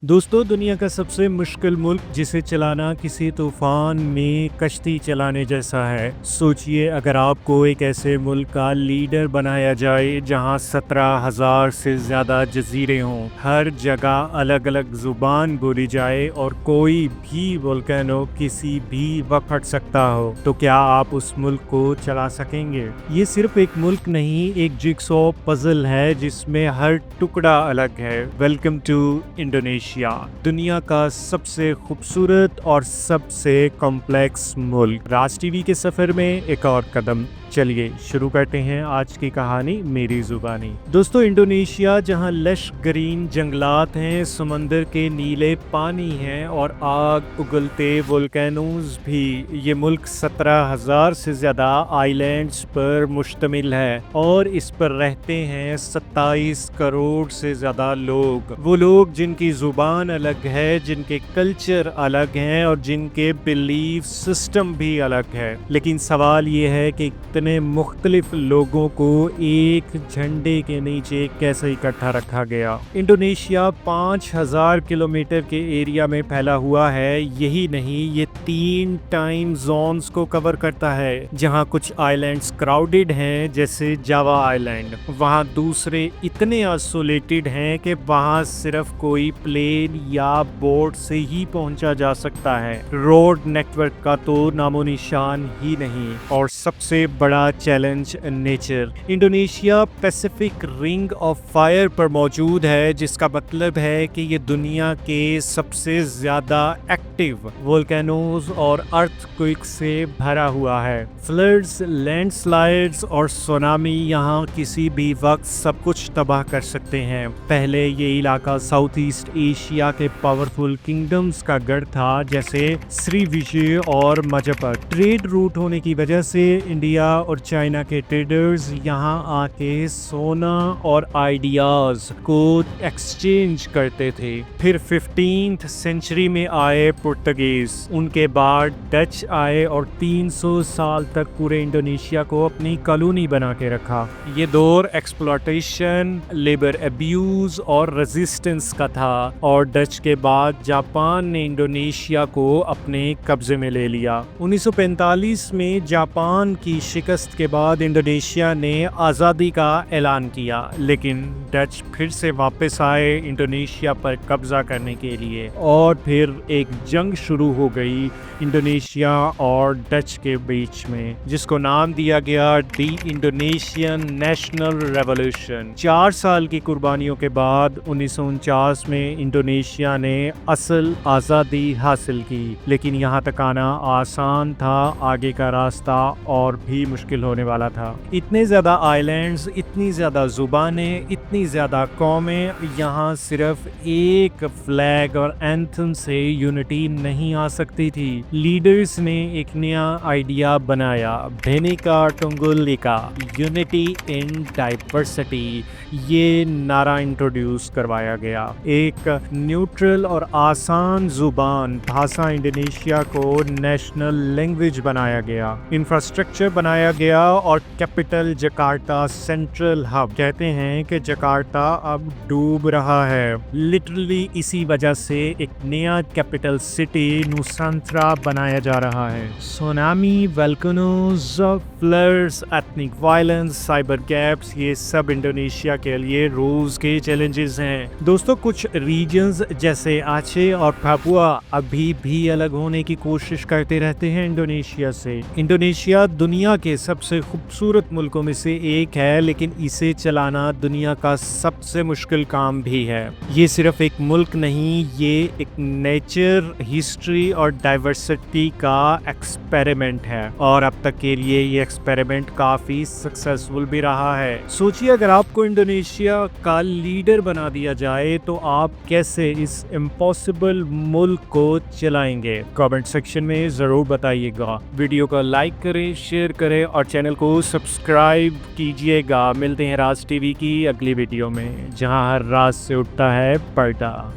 दोस्तों, दुनिया का सबसे मुश्किल मुल्क जिसे चलाना किसी तूफान में कश्ती चलाने जैसा है। सोचिए, अगर आपको एक ऐसे मुल्क का लीडर बनाया जाए जहां 17,000 से ज़्यादा जजीरे हों, हर जगह अलग अलग ज़ुबान बोली जाए और कोई भी वोल्केनो किसी भी वक्त फट सकता हो, तो क्या आप उस मुल्क को चला सकेंगे? ये सिर्फ एक मुल्क नहीं, एक जिगसॉ पजल है जिसमें हर टुकड़ा अलग है। वेलकम टू इंडोनेशिया, दुनिया का सबसे खूबसूरत और सबसे कॉम्प्लेक्स मुल्क। राज टीवी के सफर में एक और कदम। चलिए शुरू करते हैं आज की कहानी मेरी जुबानी। दोस्तों, इंडोनेशिया जहां लश ग्रीन जंगलात हैं, समंदर के नीले पानी हैं और आग उगलते वोल्केनोज भी, ये मुल्क 17,000 से ज्यादा आइलैंड्स पर मुश्तमिल है और इस पर रहते हैं 27 करोड़ से ज्यादा लोग। वो लोग जिनकी जुबान अलग है, जिनके कल्चर अलग हैं और जिनके बिलीफ सिस्टम भी अलग है। लेकिन सवाल ये है कि इतने मुख्तलिफ लोगों को एक झंडे के नीचे कैसे इकट्ठा रखा गया। इंडोनेशिया 5,000 किलोमीटर के एरिया में फैला हुआ है। यही नहीं, ये 3 टाइम जोन्स को कवर करता है। जहां कुछ आइलैंड्स क्राउडेड हैं जैसे जावा आइलैंड, वहां दूसरे इतने आइसोलेटेड हैं कि वहां सिर्फ कोई प्लेन या बोट से ही पहुंचा जा सकता है। रोड नेटवर्क का तो नामो निशान ही नहीं। और सबसे बड़ा challenge nature. Indonesia Pacific ring of fire पर मौजूद है, जिसका मतलब है कि ये दुनिया के सबसे ज्यादा एक्टिव वोल्केनोज और अर्थक्वेक से भरा हुआ है। फ्लड्स, लैंडस्लाइड्स और सुनामी यहाँ किसी भी वक्त सब कुछ तबाह कर सकते हैं। पहले ये इलाका साउथ ईस्ट एशिया के पावरफुल किंगडम्स का गढ़ था, जैसे श्रीविजय और मजप्पट। ट्रेड रूट होने की वजह से इंडिया और चाइना के ट्रेडर्स यहाँ आके सोना और आइडियाज को एक्सचेंज करते थे। फिर 15th सेंचुरी में आए पुर्तगीज, उनके बाद डच आए और 300 साल तक पूरे इंडोनेशिया को अपनी कॉलोनी बना के रखा। ये दौर एक्सप्लॉयटेशन, लेबर अब्यूज और रेजिस्टेंस का था और डच के बाद जापान ने इंडोनेशिया को अपने कब्जे में ले लिया। 1945 में जापान की शिकस्त के बाद इंडोनेशिया ने आज़ादी का ऐलान किया, लेकिन डच फिर से वापस आए इंडोनेशिया पर कब्जा करने के लिए और फिर एक जंग शुरू हो गई इंडोनेशिया और डच के बीच में, जिसको नाम दिया गया दी इंडोनेशियन नेशनल रेवोल्यूशन। 4 साल की कुर्बानियों के बाद 1949 में इंडोनेशिया ने असल आज़ादी हासिल की, लेकिन यहाँ तक आना आसान था, आगे का रास्ता और भी मुश्किल होने वाला था। इतने ज़्यादा आइलैंड्स, इतनी ज़्यादा ज़ुबानें, इतनी ज़्यादा कौमें, यहाँ सिर्फ एक फ्लैग और एंथम से यूनिटी नहीं आ सकती थी। लीडर्स ने एक नया आइडिया बनाया, भेनेका टुंगुल इका, यूनिटी इन डाइवर्सिटी। ये नारा इंट्रोड्यूस करवाया गया। एक न्यूट्रल और आसान जुबान भाषा इंडोनेशिया को नेशनल लैंग्वेज बनाया गया। इंफ्रास्ट्रक्चर बनाया गया और कैपिटल जकार्ता सेंट्रल हब। कहते हैं कि जकार्ता अब डूब रहा है। लिटरली इसी वजह से एक नया कैपिटल सिटी नुसांतरा बनाया जा रहा है। Tsunami, volcanoes, floods, ethnic violence, cyber gaps, ये सब इंडोनेशिया के लिए रोज के चैलेंजेस हैं। दोस्तों, कुछ रीजन्स जैसे आचे और पापुआ अभी भी अलग होने की कोशिश करते रहते हैं इंडोनेशिया से। इंडोनेशिया दुनिया के सबसे खूबसूरत मुल्कों में से एक है, लेकिन इसे चलाना दुनिया का सबसे मुश्किल काम भी है। ये सिर्फ एक मुल्क नहीं, ये एक नेचर, हिस्ट्री और डाइवर्सिटी का एक्सपेरिमेंट है और अब तक के लिए ये एक्सपेरिमेंट काफी सक्सेसफुल भी रहा है। सोचिए, अगर आपको इंडोनेशिया का लीडर बना दिया जाए तो आप कैसे इस इम्पॉसिबल मुल्क को चलाएंगे? कमेंट सेक्शन में जरूर बताइएगा। वीडियो को लाइक करें, शेयर करें और चैनल को सब्सक्राइब कीजिएगा। मिलते हैं राज टीवी की अगली वीडियो में, जहां हर रात से उठता है पर्दा।